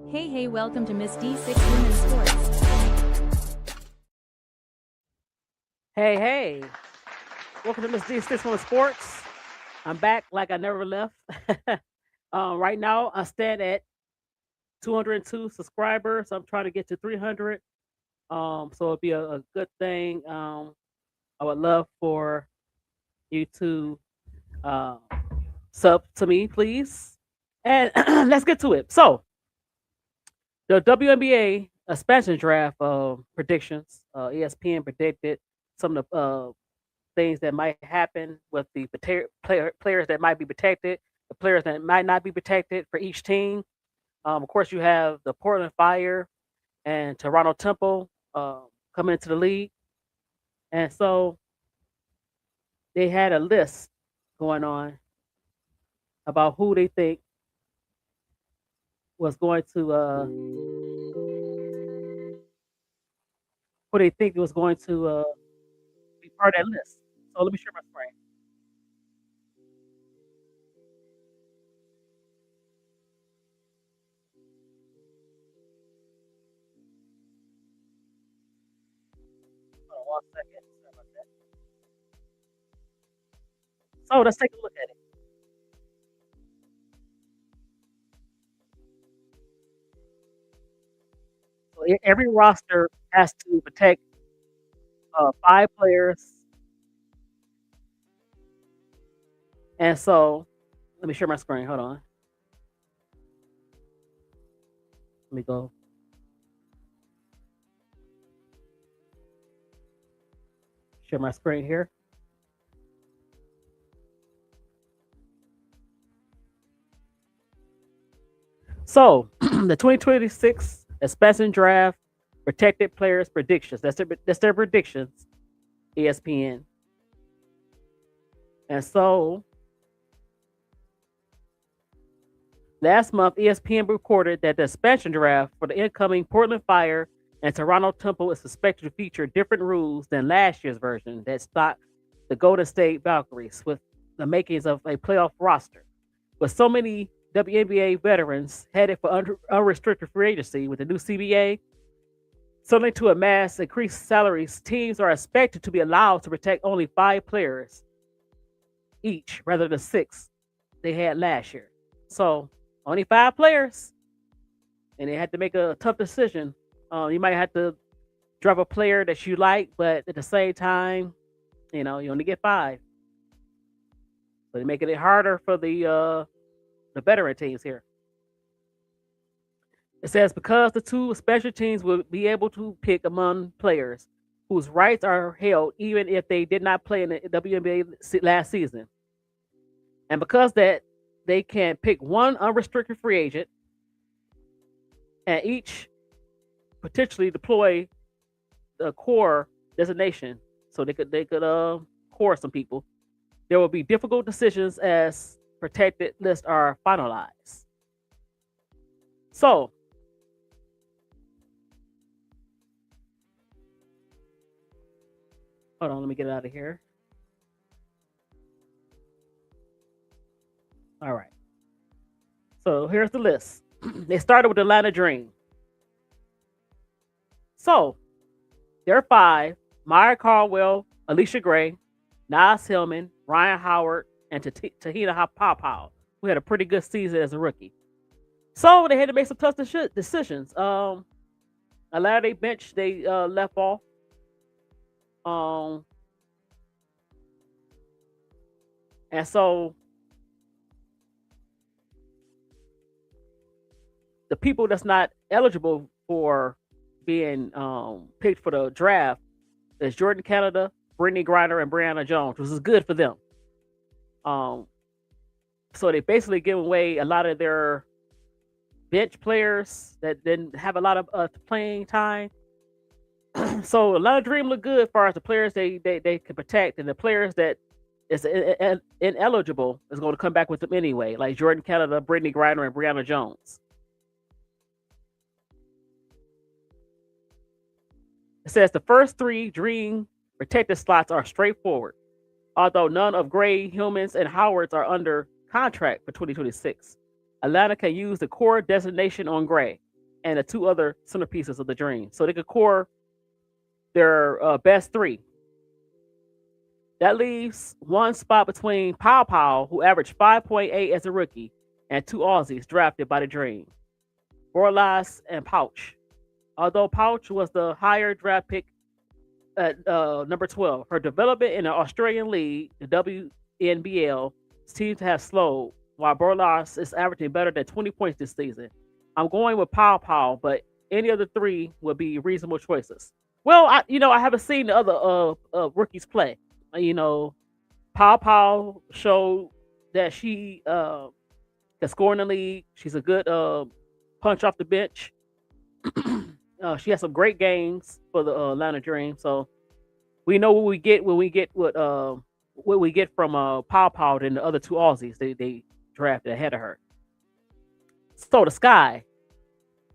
Hey, welcome to Miss D6 Women's Sports. Hey, welcome to Miss D6 on Sports. I'm back like I never left. Right now, I stand at 202 subscribers. I'm trying to get to 300. So it'd be a good thing. I would love for you to uh, sub to me, please. And let's get to it. So, the WNBA expansion draft predictions, ESPN predicted some of the things that might happen with the players that might be protected, the players that might not be protected for each team. Of course, you have the Portland Fire and Toronto Temple coming into the league, and so they had a list going on about was going to who they think was going to be part of that list. So let me share my screen. Hold on 1 second. Sorry about that. So let's take a look at it. So every roster has to protect 5 players, and so let me share my screen. Hold on. Let me go. Share my screen here. So the 2026 expansion draft protected players predictions. That's their predictions. ESPN. And so last month, ESPN recorded that the expansion draft for the incoming Portland Fire and Toronto Temple is expected to feature different rules than last year's version that stocked the Golden State Valkyries with the makings of a playoff roster. With so many WNBA veterans headed for unrestricted free agency with the new CBA, certainly to amass increased salaries, teams are expected to be allowed to protect only 5 players each rather than 6 they had last year. So only 5 players, and they had to make a tough decision. You might have to drop a player that you like, but at the same time, you only get 5. So they're making it harder for the veteran teams here. It says because the two special teams will be able to pick among players whose rights are held even if they did not play in the WNBA last season, and because that they can pick one unrestricted free agent and each potentially deploy the core designation, so they could core some people. There will be difficult decisions as protected lists are finalized. So hold on, let me get out of here. All right. So here's the list. They started with the Atlanta Dream. So there are 5: Maya Caldwell, Alicia Gray, Nas Hillman, Ryan Howard, and Tahina Paopao, who had a pretty good season as a rookie. So they had to make some tough decisions. A lot of they bench they left off. Um, and so the people that's not eligible for being picked for the draft is Jordan Canada, Brittany Griner, and Brianna Jones, which is good for them. Um, so they basically give away a lot of their bench players that didn't have a lot of playing time. So a lot of dream look good as far as the players they can protect, and the players that is ineligible is going to come back with them anyway, like Jordan Canada, Brittany Griner, and Brianna Jones. It says the first 3 dream protected slots are straightforward, although none of Gray, Humans, and Howards are under contract for 2026. Atlanta can use the core designation on Gray and the two other centerpieces of the Dream. So they could core their best three. That leaves one spot between Pow Pow, who averaged 5.8 as a rookie, and two Aussies drafted by the Dream, Borlas and Pouch. Although Pouch was the higher draft pick at number 12, her development in the Australian League, the WNBA, seems to have slowed, while Borlas is averaging better than 20 points this season. I'm going with Pow Pow, but any of the three would be reasonable choices. Well, I haven't seen the other rookies play. Pow Pow showed that she can score in the league. She's a good punch off the bench. She has some great games for the Atlanta Dream. So we know what we get when we get what we get from Pow Pow and the other two Aussies they drafted ahead of her. So the Sky,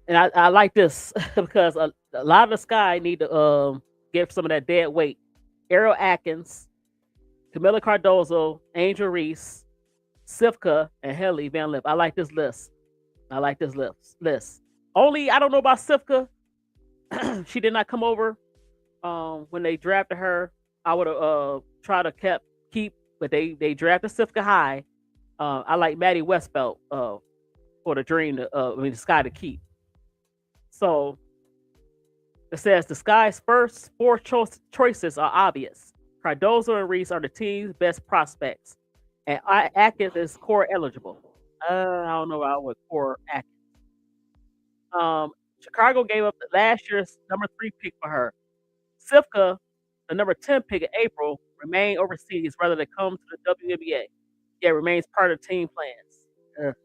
and I like this because a lot of the Sky need to get some of that dead weight. Ariel Atkins, Camila Cardozo, Angel Reese, Sifka, and Haley Van Lip. I like this list. Only I don't know about Sifka. She did not come over when they drafted her. I would have tried to keep, but they drafted Sifka high. I like Maddie Westbelt for the Dream, the Sky to keep. So it says the Sky's first four choices are obvious. Cardozo and Reese are the team's best prospects, and Atkins is core eligible. I don't know about what core Atkins. Chicago gave up last year's number 3 pick for her. Sifka, the number 10 pick in April, remained overseas rather than come to the WNBA. Yet remains part of team plans.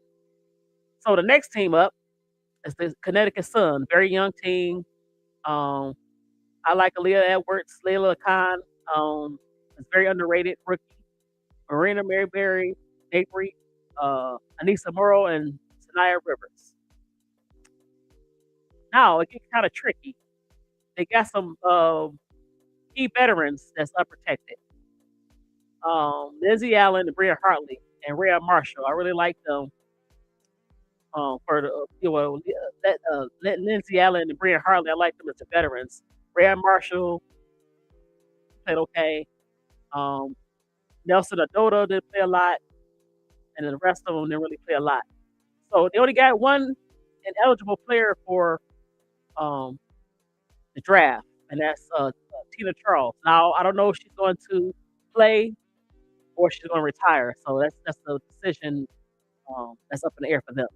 So the next team up is the Connecticut Sun, very young team. I like Aaliyah Edwards, Layla Khan. Is very underrated rookie. Marina Maryberry, Avery, Anissa Morrow, and Sanaya Rivers. Now it gets kind of tricky. They got some key veterans that's unprotected. Lindsay Allen and Bria Hartley and Rhea Marshall. I really like them. For the Lindsay Allen and Bria Hartley, I like them as the veterans. Rhea Marshall played okay. Nelson Adota didn't play a lot, and the rest of them didn't really play a lot. So they only got one ineligible player for the draft, and that's Tina Charles. Now I don't know if she's going to play or she's going to retire. So that's the decision that's up in the air for them.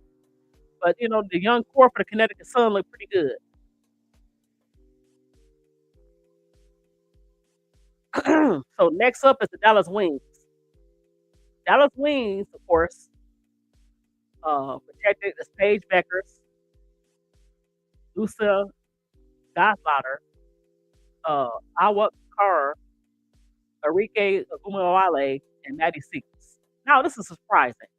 But the young core for the Connecticut Sun look pretty good. So next up is the Dallas Wings. Dallas Wings, of course, protected as Paige Beckers, Lucia Goslaughter, Awa Carr, Enrique Agumawale, and Maddie Seekers. Now this is surprising.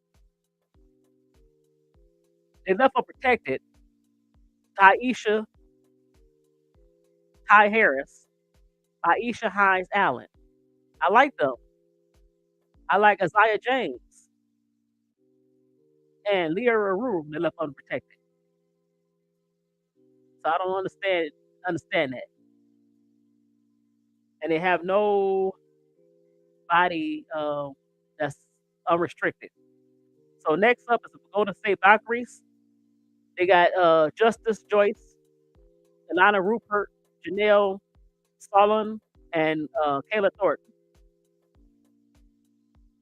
They left unprotected Ty Harris, Aisha Hines Allen. I like them. I like Isaiah James and Leah Rue. They left unprotected. So I don't understand that. And they have no body that's unrestricted. So next up is the Golden State Valkyries. They got Justice Joyce, Ilana Rupert, Janelle Solon, and Kayla Thornton.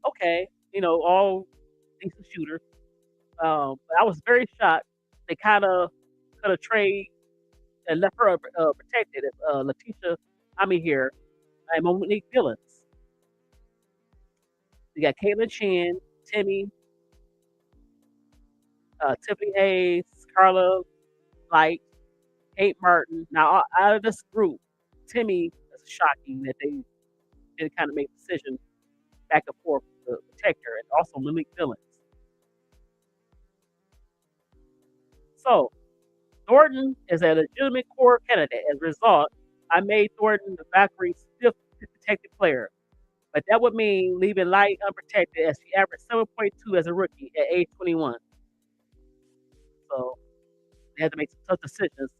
Okay, all decent shooters. But I was very shocked. They kind of could have traded and left her protected. Letitia, here, and Monique Dillons. You got Caitlin Chin, Tiffany Hayes, Carla Light, Kate Martin. Now, out of this group, Timmy is shocking that they did kind of make decisions back and forth to protect her, and also Monique Dillons. So, Thornton is a legitimate core candidate. As a result, I made Thornton the Valkyrie's 5th protected player. But that would mean leaving Light unprotected as she averaged 7.2 as a rookie at age 21. So they had to make some tough decisions.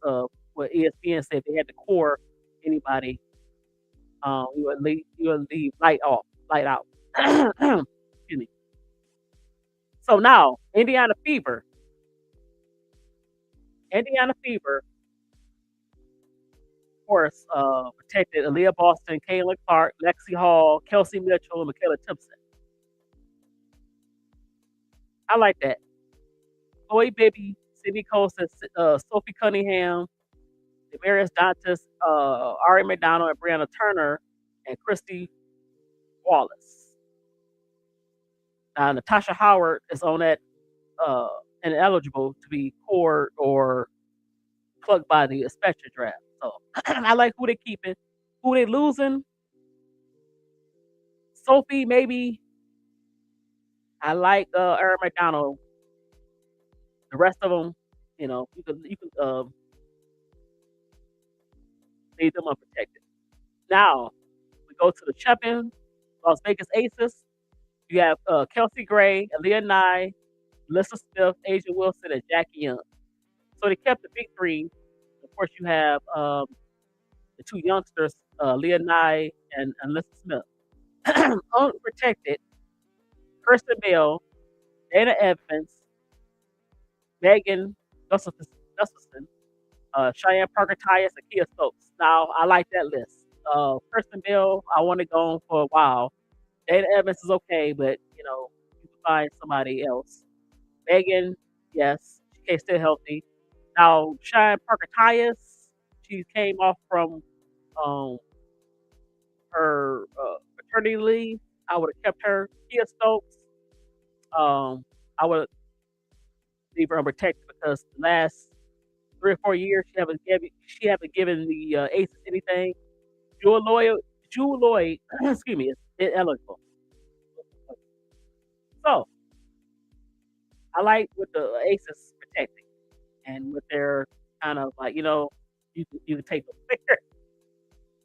What ESPN said they had to core anybody. You would leave light off, light out. Excuse me. So now Indiana Fever, of course, protected Aaliyah Boston, Kayla Clark, Lexi Hall, Kelsey Mitchell, and Michaela Timpson. I like that. Chloe Bibby, Sydney Costa, Sophie Cunningham, Demarius Dantas, Ari McDonald, and Brianna Turner, and Christy Wallace. Now, Natasha Howard is on that ineligible to be cored or plucked by the special draft. So I like who they keeping. Who they losing? Sophie, maybe. I like Aaron McDonald. The rest of them, you can leave them unprotected. Now we go to the champion, Las Vegas Aces. You have Kelsey Gray, Aaliyah Nye, Melissa Smith, Asia Wilson, and Jackie Young. So they kept the big three. Of course, you have the two youngsters, Leah Nye and Melissa Smith. Unprotected, Kirsten Bell, Dana Evans, Megan Gustafson, Cheyenne Parker Tyus, and Kia Stokes. Now, I like that list. Kirsten Bell, I want to go on for a while. Dana Evans is okay, but, you can find somebody else. Megan, yes, she can stay healthy. Now, Cheyenne Parker Tyus, she came off from um, her maternity leave. I would have kept her. Kia Stokes, I would leave her unprotected because the last 3 or 4 years she haven't given the Aces anything. Jewel Lloyd, excuse me, is ineligible. So I like with the Aces protecting and with their kind of like you can take them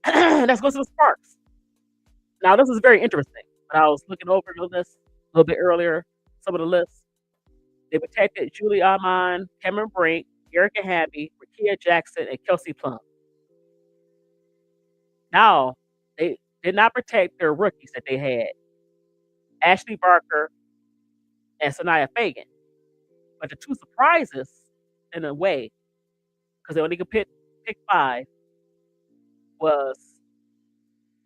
there. Let's go to the Sparks. Now this is very interesting. When I was looking over the list a little bit earlier, some of the lists they protected Julie Armand, Cameron Brink, Erica Happy, Rakia Jackson, and Kelsey Plum. Now, they did not protect their rookies that they had, Ashley Barker and Sanaya Fagan. But the two surprises, in a way, because they only could pick five, was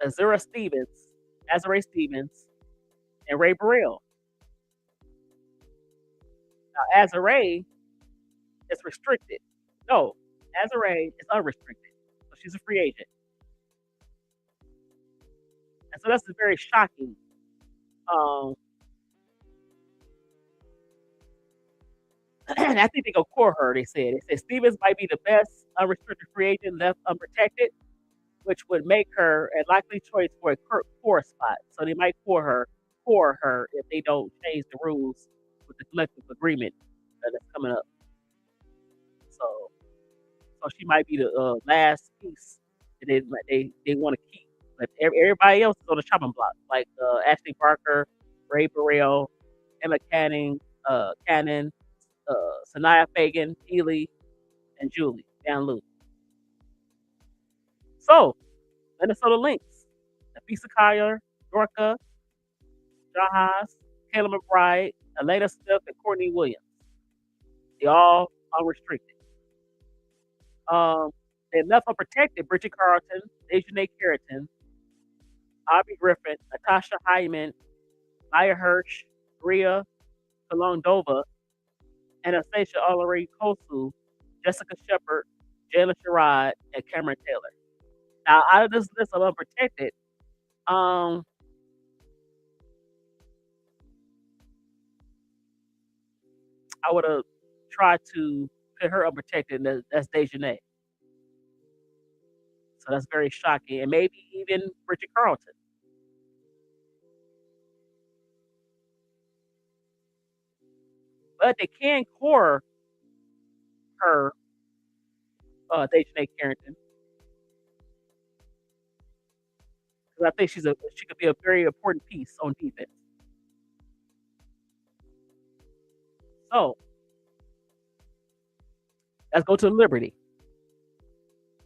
Azura Stevens, Azure Stevens, and Ray Burrell. Now, Azure is restricted. No, Azure is unrestricted. So she's a free agent. And so that's very shocking. Um, and I think they go core her, they said Stevens might be the best unrestricted free agent left unprotected, which would make her a likely choice for a core spot. So they might core her if they don't change the rules with the collective agreement that's coming up. So she might be the last piece that they want to keep. But everybody else is on the chopping block, like Ashley Barker, Ray Burrell, Emma Cannon, Sanaya Fagan, Ely, and Julie Van Loo. So, Minnesota Lynx, Nafisa Collier, Dorka, Jahaz, Kayla McBride, Elena Smith, and Courtney Williams. They all unrestricted. They left unprotected Bridget Carlton, Dejanay Carrington, Aubrey Griffin, Natasha Hyman, Maya Hirsch, Ria Kalondova, and Asasia Olari Kosu, Jessica Shepard, Jalen Sherrod, and Cameron Taylor. Now, out of this list of unprotected, I would have tried to put her unprotected, and that's Dejanay. So that's very shocking. And maybe even Bridget Carlton. But they can core her, Dejanay Carrington. Because I think she could be a very important piece on defense. So Let's go to Liberty,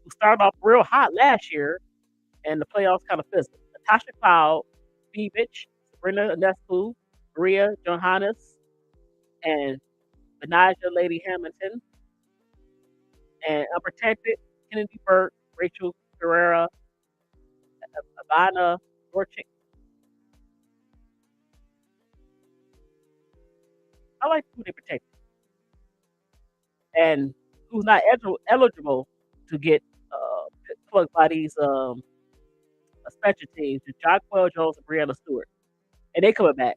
who started off real hot last year, and the playoffs kind of fizzled. Natasha Cloud, Beach, Sabrina Nescu, Maria Johannes, and Benaja Lady Hamilton, and Unprotected, Kennedy Burke, Rachel Carrera, Ivana Dorchik. I like who they protect. And who's not eligible to get plugged by these special teams, the Jacquel Jones and Brianna Stewart. And they coming back.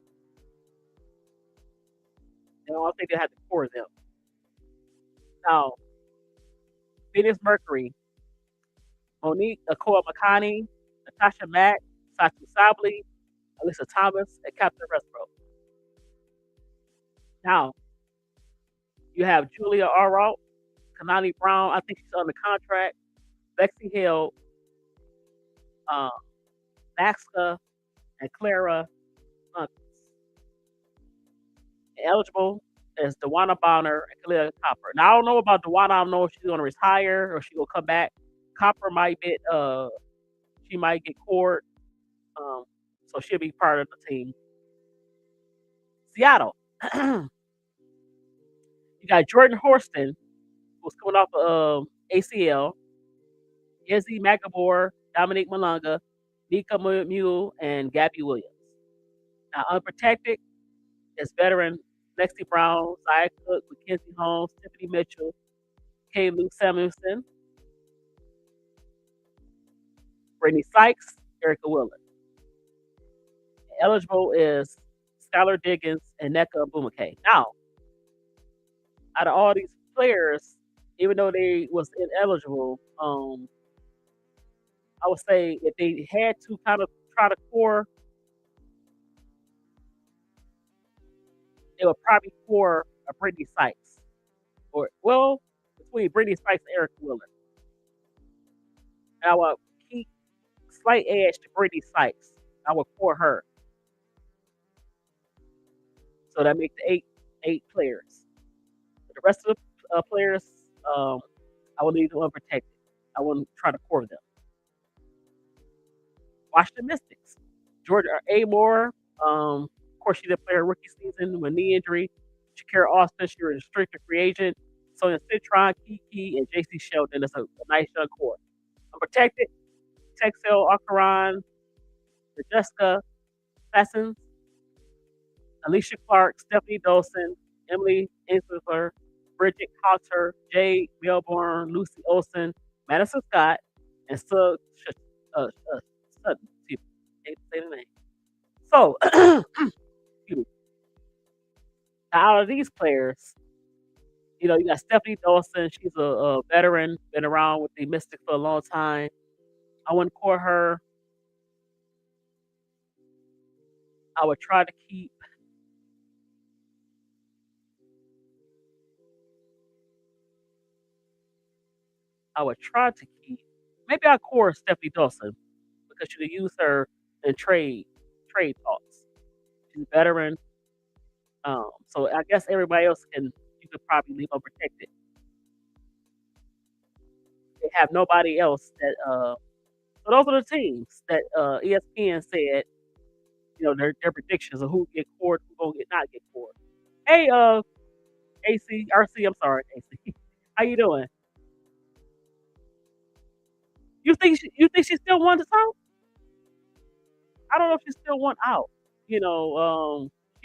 I don't think they have to core them. Now, Venus Mercury, Monique Akoa Makani, Natasha Mack, Satu Sabli, Alyssa Thomas, and Captain Westbrook. Now, you have Julia Aralt, Kanani Brown, I think she's on the contract, Lexi Hill, Maxka, and Clara Hunt. Eligible is Dewana Bonner and Kalia Copper. Now, I don't know about Dewana. I don't know if she's going to retire or she's going to come back. Copper might get, she might get court. So she'll be part of the team. Seattle. You got Jordan Horston, who's coming off of ACL. Izzy McAvoy, Dominique Malanga, Nika Mule, and Gabby Williams. Now, unprotected is veteran Lexi Brown, Zaya Cook, Mackenzie Holmes, Tiffany Mitchell, Kay Luke Samuelson, Brittany Sykes, Erica Willard. Eligible is Skylar Diggins and Nneka Bumake. Now, out of all these players, even though they was ineligible, I would say if they had to kind of try to core, they would probably core a Brittany Sykes. Or, well, between Brittany Sykes and Erica Willard. And I would keep slight edge to Brittany Sykes. I would core her. So that makes eight players. The rest of the players, I would leave them unprotected. I wouldn't try to core them. Washington Mystics. Georgia Amore. Of course, she didn't play her rookie season with knee injury. Shakira Austin, she was a restricted free agent. Sonia Citron, Kiki, and JC Sheldon. That's a nice young core. Unprotected. Texel Akaran, Jessica Sassons, Alicia Clark, Stephanie Dolson, Emily Insler, Bridget Cotter, Jay Melbourne, Lucy Olson, Madison Scott, and Sutton. Can't say the name. So, out of these players, you got Stephanie Dolson. She's a veteran, been around with the Mystics for a long time. I wouldn't core her. I would try to keep maybe I'll core Stephanie Dawson because you could use her in trade talks. She's a veteran. So I guess everybody else you could probably leave unprotected. They have nobody else that so those are the teams that ESPN said, their predictions of who get cored, who gonna not get cored. Hey, RC, I'm sorry, AC. How you doing? You think she still won the South? I don't know if she still won out. She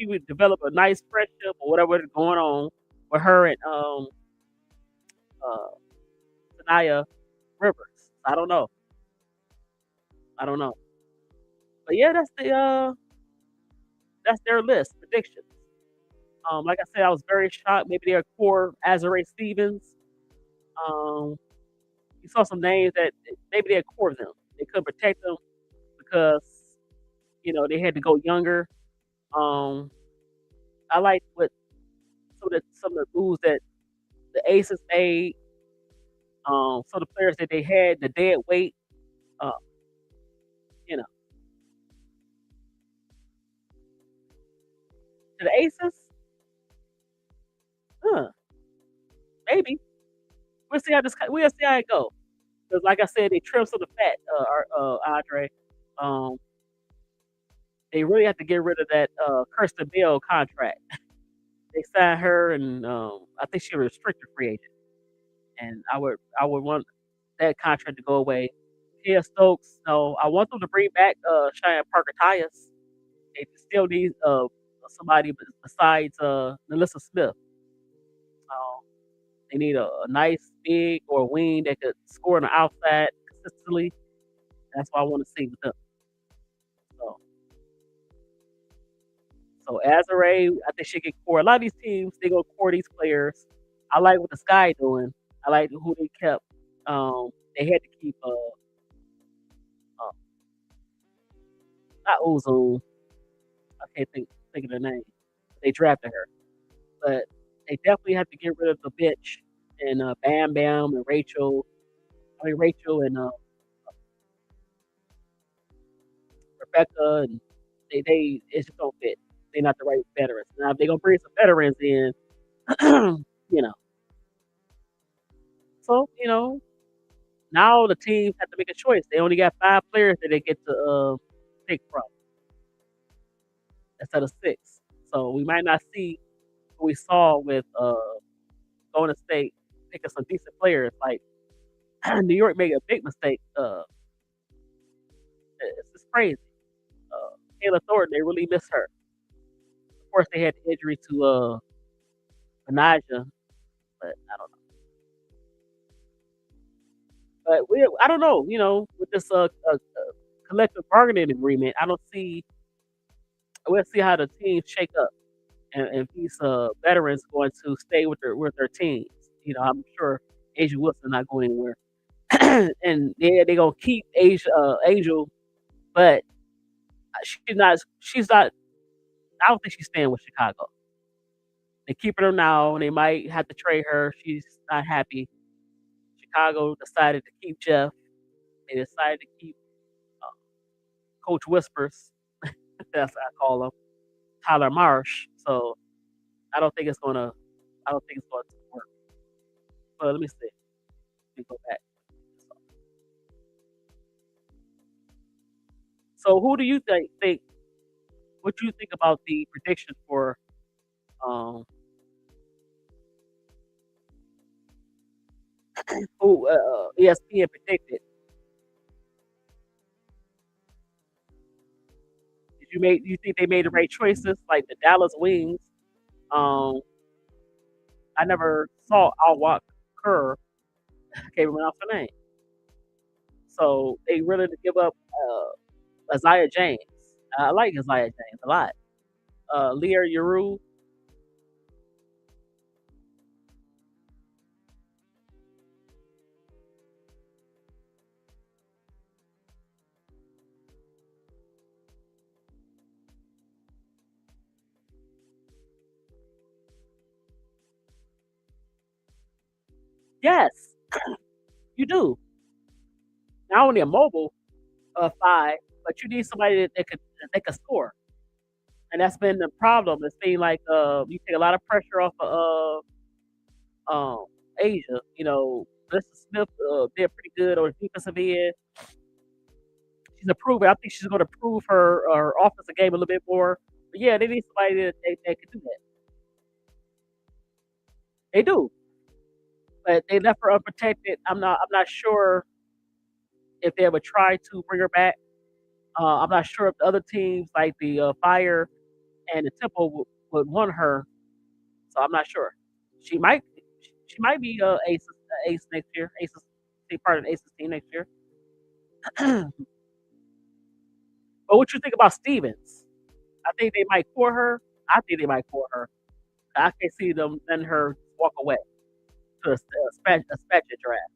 would develop a nice friendship or whatever is going on with her and Sanaya Rivers. I don't know. But yeah, that's their list predictions. Like I said, I was very shocked. Maybe they're core Azare Stevens. You saw some names that maybe they're core them. They couldn't protect them because they had to go younger. I like what some of the moves that the Aces made. Some of the players that they had, the dead weight. To the Aces, maybe. we'll see how it go. Because like I said, they trim some of the fat, Andre. Um, they really have to get rid of that Kirsten Bell contract. They signed her, and I think she was a restricted free agent. And I would want that contract to go away. Tia Stokes, no, I want them to bring back Cheyenne Parker Tyus. They still need somebody besides Melissa Smith. They need a nice big or wing that could score on the outside consistently. That's what I want to see with them. So, so Azare, I think she can core. A lot of these teams, they go core these players. I like what the Sky doing. I like who they kept. They had to keep not Ozone. I can't think of the name. They drafted her, but they definitely have to get rid of the bitch and Bam Bam and Rachel. I mean Rachel and Rebecca, and they it just don't fit. They're not the right veterans. Now if they're gonna bring some veterans in, you know. So now the teams have to make a choice. They only got 5 players that they get to pick from instead of 6. So we might not see what we saw with Golden State picking some decent players. Like New York made a big mistake. It's just crazy. Taylor Thornton, they really miss her. Of course, they had the injury to Benaja, but I don't know. But I don't know. With this collective bargaining agreement, I don't see. We'll see how the teams shake up, and if these veterans going to stay with their teams. I'm sure Asia Wilson not going anywhere, and they're gonna keep Angel, but she's not. She's not. I don't think she's staying with Chicago. They're keeping her now. They might have to trade her. She's not happy. Chicago decided to keep Jeff. They decided to keep uh, Coach Whispers. That's what I call him, Tyler Marsh. So I don't think it's gonna. I don't think it's going to work. But let me see. Let me go back. So who do you think? What do you think about the prediction for um who ESPN predicted? You think they made the right choices? Like the Dallas Wings. Um, I never saw Alwak Kerr. I can't pronounce her name. So they really to give up Isaiah James. I like Isaiah James a lot. Lear Yuru. Yes, you do. Not only a mobile 5, but you need somebody that can score. And that's been the problem. It's been like you take a lot of pressure off of Asia. Melissa Smith did pretty good on the defensive end. She's improving. I think she's going to improve her offensive game a little bit more. But yeah, they need somebody that can do that. They do, but they left her unprotected. I'm not sure if they ever tried to bring her back. I'm not sure if the other teams like the Fire and the Temple would want her. So I'm not sure. She might she might be ace next year. Aces be part of the Aces team next year. But what you think about Stevens? I think they might core her. I think they might core her. I can see them letting her walk away to a special draft.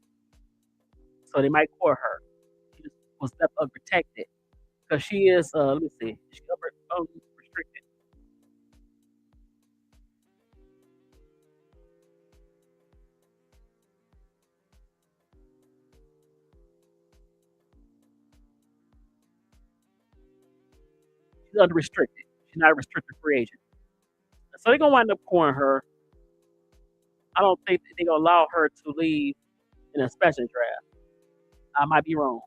So they might core her. She just was left unprotected because she is. Let me see. She's unrestricted. She's unrestricted. She's not a restricted free agent. So they're gonna wind up coring her. I don't think they're gonna allow her to leave in a expansion draft. I might be wrong.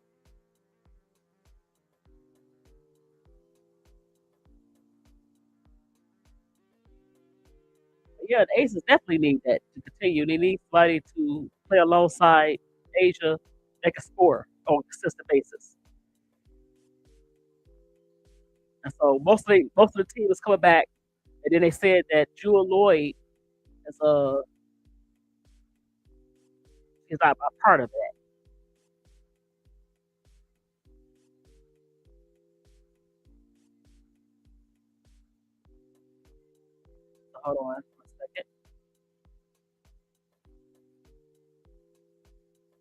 Yeah, the Aces definitely need that to continue. They need somebody to play alongside Asia that can score on a consistent basis. And so most of the team is coming back. And then they said that Jewel Lloyd is is a part of that. So hold on for a second.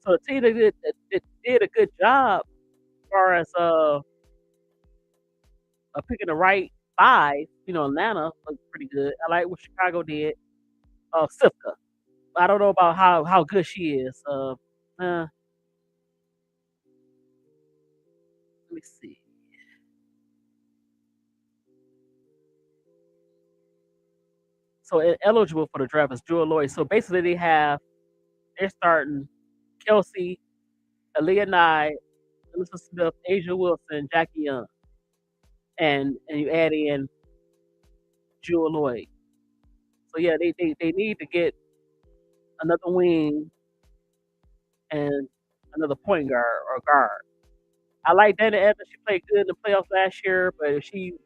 So the team that did a good job as far as picking the right five. You know, Atlanta looked pretty good. I like what Chicago did. Sifka. I don't know about how good she is. Let me see. So eligible for the draft is Jewel Lloyd. So basically, they're starting Kelsey, Aaliyah Nye, Elizabeth Smith, Asia Wilson, Jackie Young, and you add in Jewel Lloyd. So yeah, they need to get another wing and another point guard or guard. I like Dana Evans. She played good in the playoffs last year, but if you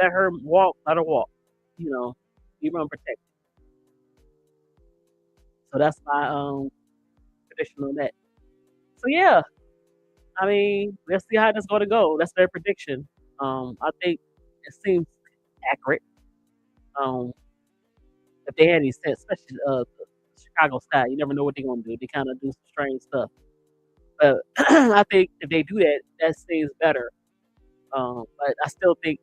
let her walk, let her walk. You know, be run protect. So that's my prediction on that. So yeah, I mean, let's see how this going to go. That's their prediction. I think it seems accurate. Um, if they had any sense, especially the Chicago style, you never know what they're going to do. They kind of do some strange stuff. But I think if they do that, that seems better. But I still think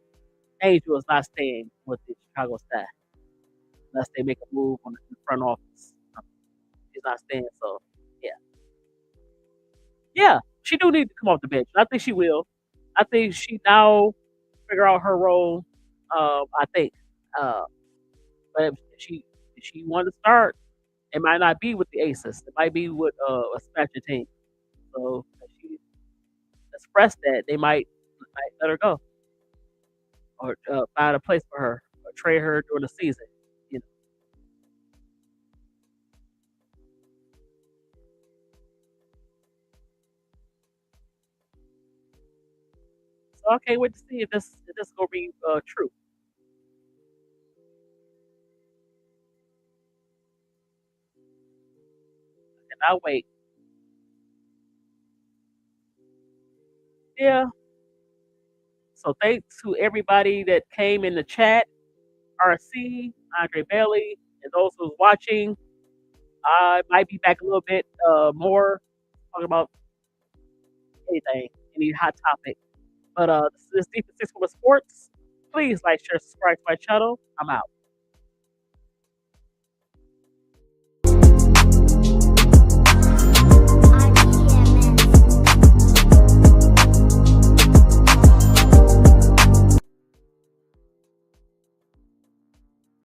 Angel is not staying with the Chicago style unless they make a move on the front office. He's not staying. So yeah, yeah, she do need to come off the bench. I think she will. I think she now figure out her role. I think, uh, but if she wanted to start, it might not be with the Aces. It might be with a special team. So if she expressed that they might let her go or find a place for her or trade her during the season. You know, so I can't wait to see if this gonna be true. And I wait. Yeah. So thanks to everybody that came in the chat. RC, Andre Bailey, and those who's watching. I might be back a little bit more talking about anything, any hot topic. But this is Deep in Six Women Sports. Please like, share, subscribe to my channel. I'm out.